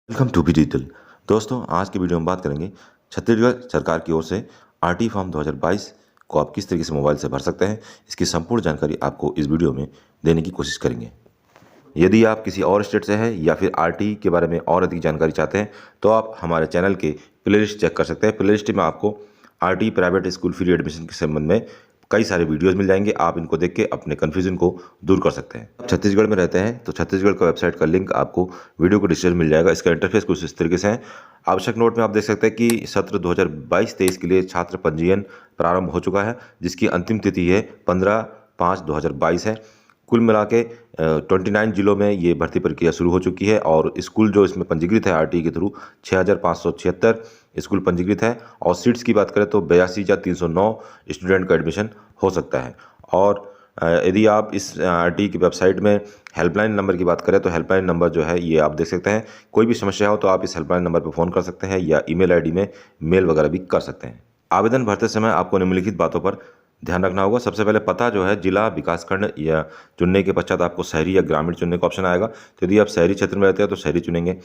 Welcome to be digital. दोस्तों, आज की वीडियो में बात करेंगे छत्तीसगढ़ सरकार की ओर से आरटी फॉर्म 2022 को आप किस तरीके से मोबाइल से भर सकते हैं। इसकी संपूर्ण जानकारी आपको इस वीडियो में देने की कोशिश करेंगे। यदि आप किसी और स्टेट से हैं या फिर आरटी के बारे में और अधिक जानकारी चाहते हैं तो आप हमारे चैनल के प्लेलिस्ट चेक कर सकते हैं। प्लेलिस्ट में आपको RT private school free admission के संबंध में कई सारे वीडियोस मिल जाएंगे। आप इनको देख के अपने कन्फ्यूजन को दूर कर सकते हैं। आप छत्तीसगढ़ में रहते हैं तो छत्तीसगढ़ का वेबसाइट का लिंक आपको वीडियो को डिस्क्रिप्शन मिल जाएगा। इसका इंटरफेस कुछ इस तरीके से है। आवश्यक नोट में आप देख सकते हैं कि सत्र 2022-23 के लिए छात्र पंजीयन प्रारंभ हो चुका है, जिसकी अंतिम तिथि है 15/5/2022 है। कुल मिला के 29 जिलों में ये भर्ती प्रक्रिया शुरू हो चुकी है और स्कूल जो इसमें पंजीकृत है आरटी के थ्रू 6576 स्कूल पंजीकृत है। और सीट्स की बात करें तो 82,309 स्टूडेंट का एडमिशन हो सकता है। और यदि आप इस आरटी की वेबसाइट में हेल्पलाइन नंबर की बात करें तो हेल्पलाइन नंबर जो है ये आप देख सकते हैं। कोई भी समस्या हो तो आप इस हेल्पलाइन नंबर पर फ़ोन कर सकते हैं या ईमेल आईडी में मेल वगैरह भी कर सकते हैं। आवेदन भरते समय आपको निम्नलिखित बातों पर ध्यान रखना होगा। सबसे पहले पता जो है जिला विकासखंड या चुनने के पश्चात आपको शहरी या ग्रामीण चुनने का ऑप्शन आएगा। तो यदि आप शहरी क्षेत्र में रहते हैं तो शहरी चुनेंगे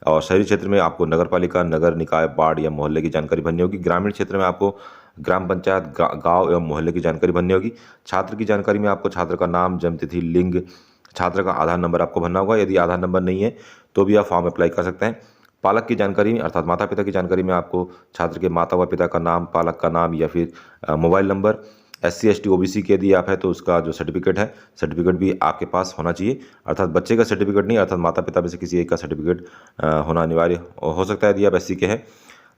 और शहरी क्षेत्र में आपको नगर पालिका, नगर निकाय, वार्ड या मोहल्ले की जानकारी भरनी होगी। ग्रामीण क्षेत्र में आपको ग्राम पंचायत, गांव एवं मोहल्ले की जानकारी भरनी होगी। छात्र की जानकारी में आपको छात्र का नाम, जन्मतिथि, लिंग, छात्र का आधार नंबर आपको भरना होगा। यदि आधार नंबर नहीं है तो भी आप फॉर्म अप्लाई कर सकते हैं। पालक की जानकारी में अर्थात माता पिता की जानकारी में आपको छात्र के माता व पिता का नाम, पालक का नाम या फिर mobile number. SC ST OBC के यदि आप है तो उसका जो सर्टिफिकेट है, सर्टिफिकेट भी आपके पास होना चाहिए। अर्थात बच्चे का सर्टिफिकेट नहीं, अर्थात माता पिता में से किसी एक का सर्टिफिकेट होना अनिवार्य हो सकता है यदि आप SC के हैं।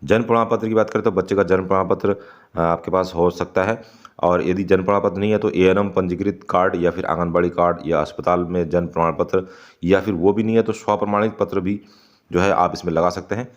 जन्म प्रमाण पत्र की बात करें तो बच्चे का जन्म प्रमाण पत्र आपके पास हो सकता है। और यदि जन्म प्रमाण पत्र नहीं है तो ANM पंजीकृत कार्ड या फिर आंगनबाड़ी कार्ड या अस्पताल में जन्म प्रमाण पत्र, या फिर वो भी नहीं है तो स्वप्रमाणित पत्र भी जो है आप इसमें लगा सकते हैं।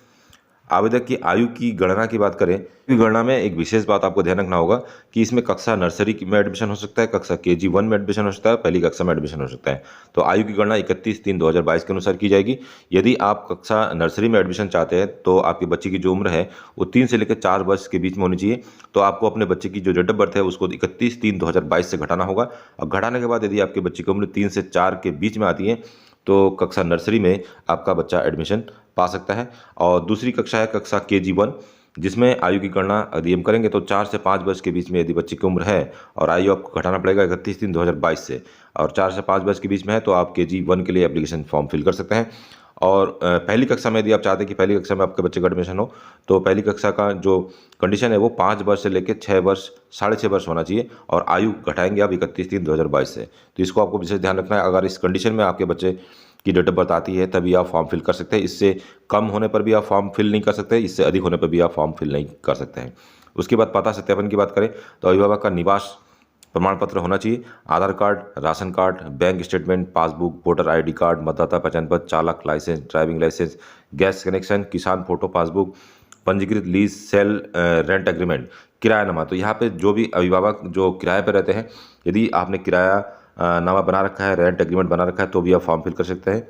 आवेदक की आयु की गणना की बात करें तो गणना में एक विशेष बात आपको ध्यान रखना होगा कि इसमें कक्षा नर्सरी में एडमिशन हो सकता है, कक्षा KG1 में एडमिशन हो सकता है, पहली कक्षा में एडमिशन हो सकता है। तो आयु की गणना 31/3/2022 के अनुसार की जाएगी। यदि आप कक्षा नर्सरी में एडमिशन चाहते हैं तो आपकी बच्ची की जो उम्र है वो 3 से लेकर 4 वर्ष के बीच में होनी चाहिए। तो आपको अपने बच्चे की जो डेट ऑफ बर्थ है उसको 31/3/2022 से घटाना होगा। और घटाने के बाद यदि आपके बच्चे की उम्र 3 से 4 के बीच में आती है तो कक्षा नर्सरी में आपका बच्चा एडमिशन पा सकता है। और दूसरी कक्षा है कक्षा KG1, जिसमें आयु की गणना यदि हम करेंगे तो 4 से 5 वर्ष के बीच में यदि बच्चे की उम्र है और आयु आपको घटाना पड़ेगा 31/3/2022 से, और 4 से 5 वर्ष के बीच में है तो आप KG1 के लिए एप्लीकेशन फॉर्म फिल कर सकते हैं। और पहली कक्षा में यदि आप चाहते हैं कि पहली कक्षा में आपके बच्चे का एडमिशन हो तो पहली कक्षा का जो कंडीशन है वो 5 वर्ष से लेकर 6 वर्ष, 6.5 वर्ष होना चाहिए। और आयु घटाएंगे आप 31/3/2022 से। तो इसको आपको विशेष ध्यान रखना है। अगर इस कंडीशन में आपके बच्चे की डेट ऑफ बर्थ आती है तभी आप फॉर्म फिल कर सकते हैं। इससे कम होने पर भी आप फॉर्म फिल नहीं कर सकते, इससे अधिक होने पर भी आप फॉर्म फिल नहीं कर सकते हैं। उसके बाद पता सत्यापन की बात करें तो अभिभावक का निवास प्रमाण पत्र होना चाहिए। Aadhaar card, ration card, bank statement, passbook, voter ID card, मतदाता पहचान पत्र, चालक licence, driving licence, gas connection, किसान फोटो पासबुक, पंजीकृत लीज, सेल रेंट एग्रीमेंट, किरायानामा। तो यहाँ पे जो भी अभिभावक जो किराए पर रहते हैं, यदि आपने किराया नामा बना रखा है, रेंट एग्रीमेंट बना रखा है तो भी आप फॉर्म फिल कर सकते हैं।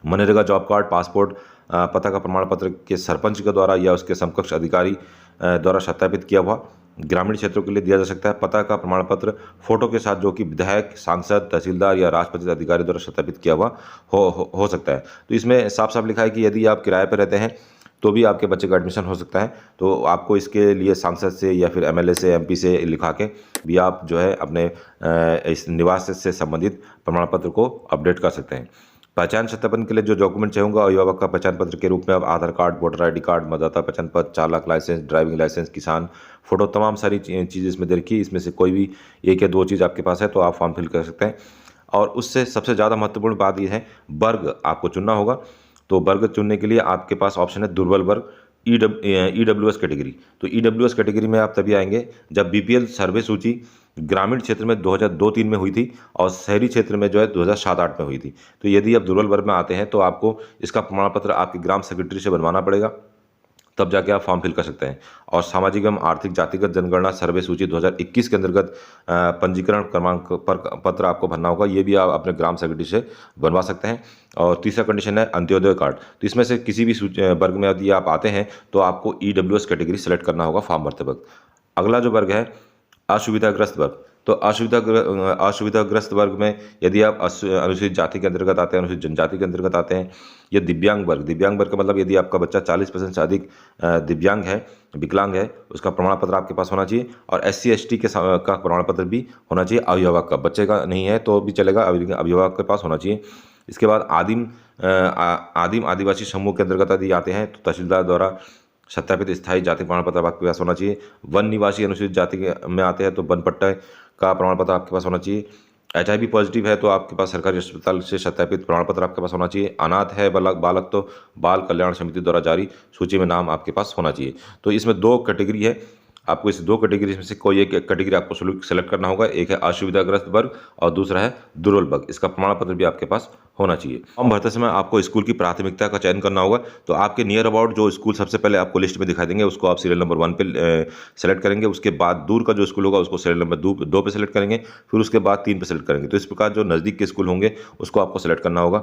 मनरेगा जॉब कार्ड, पासपोर्ट, पता का प्रमाण पत्र के सरपंच के द्वारा या उसके समकक्ष अधिकारी द्वारा सत्यापित किया हुआ ग्रामीण क्षेत्रों के लिए दिया जा सकता है। पता का प्रमाण पत्र फोटो के साथ जो कि विधायक, सांसद, तहसीलदार या राजपत्रित अधिकारी द्वारा सत्यापित किया हुआ हो सकता है। तो इसमें साफ साफ लिखा है कि यदि आप किराए पर रहते हैं तो भी आपके बच्चे का एडमिशन हो सकता है। तो आपको इसके लिए सांसद से या फिर MLA से, MP से लिखा के भी आप जो है अपने इस निवास से संबंधित प्रमाण पत्र को अपडेट कर सकते हैं। पहचान सत्यापन के लिए जो डॉक्यूमेंट चाहिए होगा अभिभावक का पहचान पत्र के रूप में आप आधार कार्ड, वोटर ID कार्ड, मतदाता पहचान पत्र, चालक लाइसेंस, ड्राइविंग लाइसेंस, किसान फोटो, तमाम सारी चीज़ें इसमें दे रखी है। इसमें से कोई भी 1 या 2 चीज़ आपके पास है तो आप फॉर्म फिल कर सकते हैं। और उससे सबसे ज़्यादा महत्वपूर्ण बात यह है वर्ग आपको चुनना होगा। तो वर्ग चुनने के लिए आपके पास ऑप्शन है दुर्बल वर्ग, EWS कैटेगरी। तो EWS कैटेगरी में आप तभी आएंगे जब BPL सर्वे सूची ग्रामीण क्षेत्र में 2002-3 में हुई थी और शहरी क्षेत्र में जो है 2007-8 में हुई थी। तो यदि आप दुर्बल वर्ग में आते हैं तो आपको इसका प्रमाण पत्र आपके ग्राम सेक्रेटरी से बनवाना पड़ेगा, तब जाके आप फॉर्म फिल कर सकते हैं। और सामाजिक एवं आर्थिक जातिगत जनगणना सर्वे सूची 2021 के अंतर्गत पंजीकरण क्रमांक पत्र आपको भरना होगा। ये भी आप अपने ग्राम सेक्रेटरी से बनवा सकते हैं। और तीसरा कंडीशन है अंत्योदय कार्ड। तो इसमें से किसी भी वर्ग में यदि आप आते हैं तो आपको EWS कैटेगरी सेलेक्ट करना होगा फॉर्म भरते वक्त। अगला जो वर्ग है असुविधाग्रस्त वर्ग। तो असुविधाग्रस्त वर्ग में यदि आप अनुसूचित जाति के अंतर्गत आते हैं, अनुसूचित जनजाति के अंतर्गत आते हैं, या दिव्यांग वर्ग का मतलब यदि आपका बच्चा 40% से अधिक दिव्यांग है, विकलांग है, उसका प्रमाण पत्र आपके पास होना चाहिए। और SC/ST का प्रमाण पत्र भी होना चाहिए, अभिभावक का। बच्चे का नहीं है तो भी चलेगा, अभिभावक के पास होना चाहिए। इसके बाद आदिम आदिवासी समूह के अंतर्गत यदि आते हैं तो तहसीलदार द्वारा सत्यापित स्थायी जाति प्रमाण पत्र आपके पास होना चाहिए। वन निवासी अनुसूचित जाति में आते हैं तो वन पट्टा का प्रमाण पत्र आपके पास होना चाहिए। HIV पॉजिटिव है तो आपके पास सरकारी अस्पताल से सत्यापित प्रमाण पत्र आपके पास होना चाहिए। अनाथ है बालक तो बाल कल्याण समिति द्वारा जारी सूची में नाम आपके पास होना चाहिए। तो इसमें 2 कैटेगरी है, आपको इस 2 कैटेगरी में से कोई एक कैटेगरी आपको सेलेक्ट करना होगा। एक है असुविधाग्रस्त वर्ग और दूसरा है दुर्बल वर्ग। इसका प्रमाण पत्र भी आपके पास होना चाहिए। फॉर्म भरते समय आपको स्कूल की प्राथमिकता का चयन करना होगा। तो आपके नियर अबाउट जो स्कूल सबसे पहले आपको लिस्ट में दिखाई देंगे उसको आप सीरियल नंबर 1 पे सेलेक्ट करेंगे। उसके बाद दूर का जो स्कूल होगा उसको सीरियल नंबर 2 पे सेलेक्ट करेंगे, फिर उसके बाद 3 पे सेलेक्ट करेंगे। तो इस प्रकार जो नज़दीक के स्कूल होंगे उसको आपको सेलेक्ट करना होगा।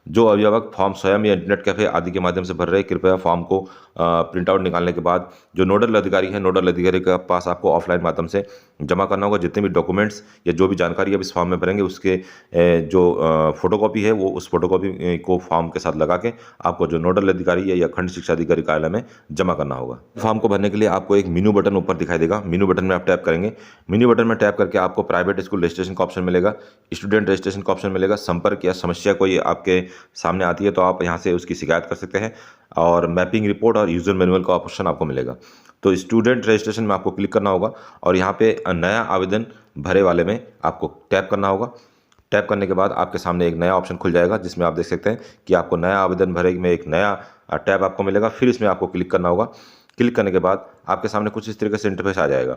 जो अभिभावक फॉर्म स्वयं या इंटरनेट कैफे आदि के माध्यम से भर रहे हैं, कृपया फॉर्म को प्रिंट आउट निकालने के बाद जो नोडल अधिकारी है, नोडल अधिकारी के पास आपको ऑफलाइन माध्यम से जमा करना होगा। जितने भी डॉक्यूमेंट्स या जो भी जानकारी आप इस फॉर्म में भरेंगे उसके जो फोटोकॉपी है वो उस फोटोकॉपी को फॉर्म के साथ लगा के आपको जो नोडल अधिकारी है या खंड शिक्षा अधिकारी कार्यालय में जमा करना होगा। फॉर्म को भरने के लिए आपको एक मेनू बटन ऊपर दिखाई देगा। मेनू बटन में आप टैप करेंगे। मेनू बटन में टैप करके आपको प्राइवेट स्कूल रजिस्ट्रेशन का ऑप्शन मिलेगा, स्टूडेंट रजिस्ट्रेशन का ऑप्शन मिलेगा। संपर्क या समस्या कोई आपके सामने आती है तो आप यहाँ से उसकी शिकायत कर सकते हैं। और मैपिंग रिपोर्ट और यूजर मैनुअल का ऑप्शन आपको मिलेगा। तो स्टूडेंट रजिस्ट्रेशन में आपको क्लिक करना होगा और यहाँ पे नया आवेदन भरे वाले में आपको टैप करना होगा। टैप करने के बाद आपके सामने एक नया ऑप्शन खुल जाएगा जिसमें आप देख सकते हैं कि आपको नया आवेदन भरे में एक नया टैब आपको मिलेगा। फिर इसमें आपको क्लिक करना होगा। क्लिक करने के बाद आपके सामने कुछ इस तरीके से इंटरफेस आ जाएगा।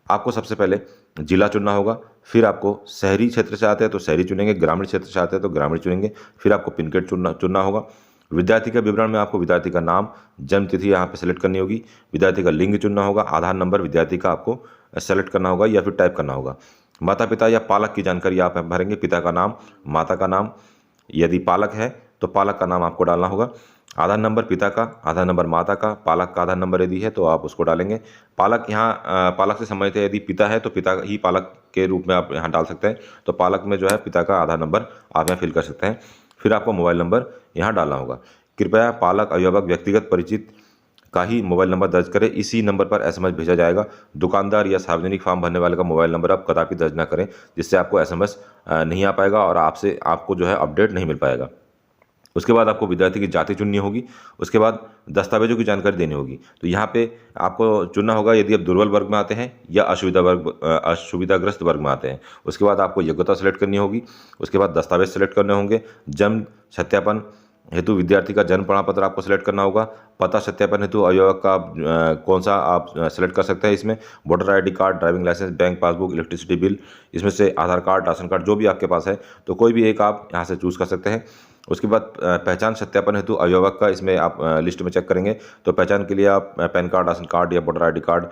आपको सबसे पहले जिला चुनना होगा, फिर आपको शहरी क्षेत्र से आते हैं तो शहरी चुनेंगे, ग्रामीण क्षेत्र से आते हैं तो ग्रामीण चुनेंगे, फिर आपको पिन कोड चुनना होगा। विद्यार्थी का विवरण में आपको विद्यार्थी का नाम, जन्म तिथि यहाँ पे सेलेक्ट करनी होगी। विद्यार्थी का लिंग चुनना होगा, आधार नंबर विद्यार्थी का आपको सेलेक्ट करना होगा या फिर टाइप करना होगा। माता पिता या पालक की जानकारी आप भरेंगे, पिता का नाम, माता का नाम, यदि पालक है तो पालक का नाम आपको डालना होगा। आधार नंबर पिता का, आधार नंबर माता का, पालक का आधार नंबर यदि है तो आप उसको डालेंगे। पालक यहाँ पालक से संबंधित है, यदि पिता है तो पिता ही पालक के रूप में आप यहाँ डाल सकते हैं। तो पालक में जो है पिता का आधार नंबर आप यहाँ फिल कर सकते हैं। फिर आपको मोबाइल नंबर यहाँ डालना होगा। कृपया पालक अभिभावक व्यक्तिगत परिचित का ही मोबाइल नंबर दर्ज करें, इसी नंबर पर SMS भेजा जाएगा। दुकानदार या सार्वजनिक फॉर्म भरने वाले का मोबाइल नंबर आप कदापि दर्ज ना करें, जिससे आपको SMS नहीं आ पाएगा और आपको जो है अपडेट नहीं मिल पाएगा। उसके बाद आपको विद्यार्थी की जाति चुननी होगी। उसके बाद दस्तावेजों की जानकारी देनी होगी। तो यहाँ पे आपको चुनना होगा यदि आप दुर्बल वर्ग में आते हैं या असुविधाग्रस्त वर्ग में आते हैं। उसके बाद आपको योग्यता सेलेक्ट करनी होगी। उसके बाद दस्तावेज सेलेक्ट करने होंगे। जन्म सत्यापन हेतु विद्यार्थी का जन्म प्रमाण पत्र आपको सेलेक्ट करना होगा। पता सत्यापन हेतु अभिभावक का कौन सा आप सेलेक्ट कर सकते हैं। इसमें voter ID card, driving licence, bank passbook, electricity bill, इसमें से आधार कार्ड, राशन कार्ड जो भी आपके पास है तो कोई भी एक आप यहाँ से चूज़ कर सकते हैं। उसके बाद पहचान सत्यापन हेतु अभिभावक का इसमें आप लिस्ट में चेक करेंगे। तो पहचान के लिए आप पैन कार्ड, राशन कार्ड या वोटर ID कार्ड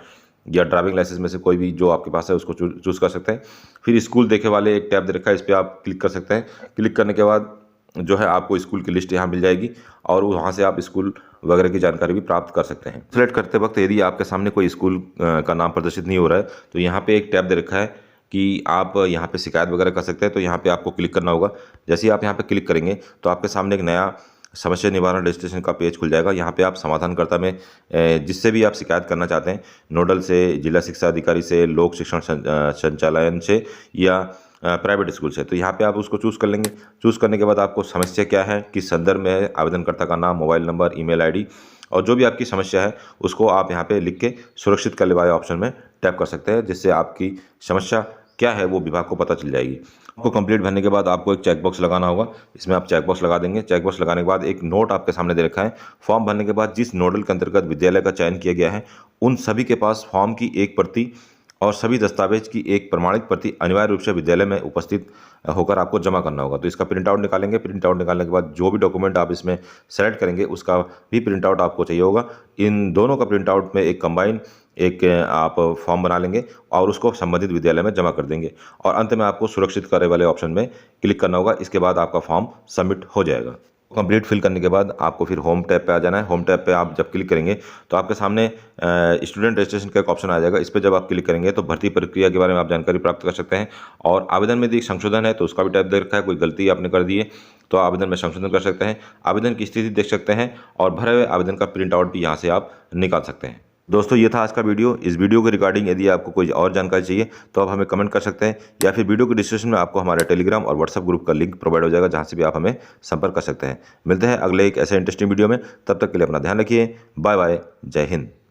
या ड्राइविंग लाइसेंस में से कोई भी जो आपके पास है उसको चूज़ कर सकते हैं। फिर स्कूल देखे वाले एक टैब दे रखा है, इस पर आप क्लिक कर सकते हैं। क्लिक करने के बाद जो है आपको स्कूल की लिस्ट यहाँ मिल जाएगी और वहाँ से आप स्कूल वगैरह की जानकारी भी प्राप्त कर सकते हैं। सेलेक्ट करते वक्त यदि आपके सामने कोई स्कूल का नाम प्रदर्शित नहीं हो रहा है तो यहाँ पे एक टैब दे रखा है कि आप यहाँ पे शिकायत वगैरह कर सकते हैं। तो यहाँ पे आपको क्लिक करना होगा। जैसे ही आप यहाँ पे क्लिक करेंगे तो आपके सामने एक नया समस्या निवारण रजिस्ट्रेशन का पेज खुल जाएगा। यहाँ पे आप समाधानकर्ता में जिससे भी आप शिकायत करना चाहते हैं, नोडल से, जिला शिक्षा अधिकारी से, लोक शिक्षण संचालयन से या प्राइवेट स्कूल से, तो यहाँ पे आप उसको चूज़ कर लेंगे। चूज़ करने के बाद आपको समस्या क्या है, किस संदर्भ में है, आवेदनकर्ता का नाम, मोबाइल नंबर, ईमेल ID और जो भी आपकी समस्या है उसको आप यहाँ पे लिख के सुरक्षित कर ले वाले ऑप्शन में टैप कर सकते हैं, जिससे आपकी समस्या क्या है वो विभाग को पता चल जाएगी। आपको कंप्लीट भरने के बाद आपको एक चेकबॉक्स लगाना होगा। इसमें आप चेकबॉक्स लगा देंगे। चेकबॉक्स लगाने के बाद एक नोट आपके सामने दे रखा है। फॉर्म भरने के बाद जिस नोडल के अंतर्गत विद्यालय का चयन किया गया है उन सभी के पास फॉर्म की एक प्रति और सभी दस्तावेज की एक प्रमाणित प्रति अनिवार्य रूप से विद्यालय में उपस्थित होकर आपको जमा करना होगा। तो इसका प्रिंट आउट निकालेंगे। प्रिंट आउट निकालने के बाद जो भी डॉक्यूमेंट आप इसमें सेलेक्ट करेंगे उसका भी प्रिंट आउट आपको चाहिए होगा। इन दोनों का प्रिंट आउट में एक कंबाइन एक आप फॉर्म बना लेंगे और उसको संबंधित विद्यालय में जमा कर देंगे और अंत में आपको सुरक्षित करने वाले ऑप्शन में क्लिक करना होगा। इसके बाद आपका फॉर्म सबमिट हो जाएगा। कंप्लीट फिल करने के बाद आपको फिर होम टैब पे आ जाना है। होम टैब पे आप जब क्लिक करेंगे तो आपके सामने स्टूडेंट रजिस्ट्रेशन का एक ऑप्शन आ जाएगा। इस पर जब आप क्लिक करेंगे तो भर्ती प्रक्रिया के बारे में आप जानकारी प्राप्त कर सकते हैं। और आवेदन में यदि संशोधन है तो उसका भी टैब दे रखा है। कोई गलती आपने कर दी है तो आवेदन में संशोधन कर सकते हैं, आवेदन की स्थिति देख सकते हैं और भरे हुए आवेदन का प्रिंट आउट भी यहाँ से आप निकाल सकते हैं। दोस्तों ये था आज का वीडियो। इस वीडियो के रिगार्डिंग यदि आपको कोई और जानकारी चाहिए तो आप हमें कमेंट कर सकते हैं, या फिर वीडियो के डिस्क्रिप्शन में आपको हमारे टेलीग्राम और व्हाट्सएप ग्रुप का लिंक प्रोवाइड हो जाएगा, जहां से भी आप हमें संपर्क कर सकते हैं। मिलते हैं अगले एक ऐसे इंटरेस्टिंग वीडियो में, तब तक के लिए अपना ध्यान रखिए। बाय बाय, जय हिंद।